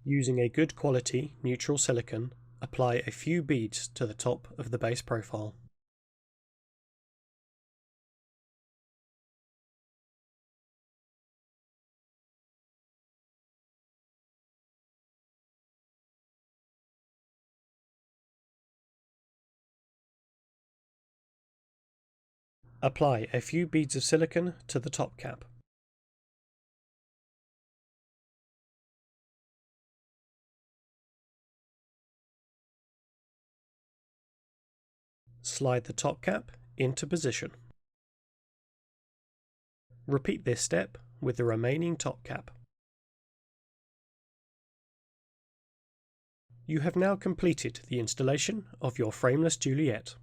Using a good quality neutral silicone, apply a few beads to the top of the base profile. Apply a few beads of silicone to the top cap. Slide the top cap into position. Repeat this step with the remaining top cap. You have now completed the installation of your frameless Juliet.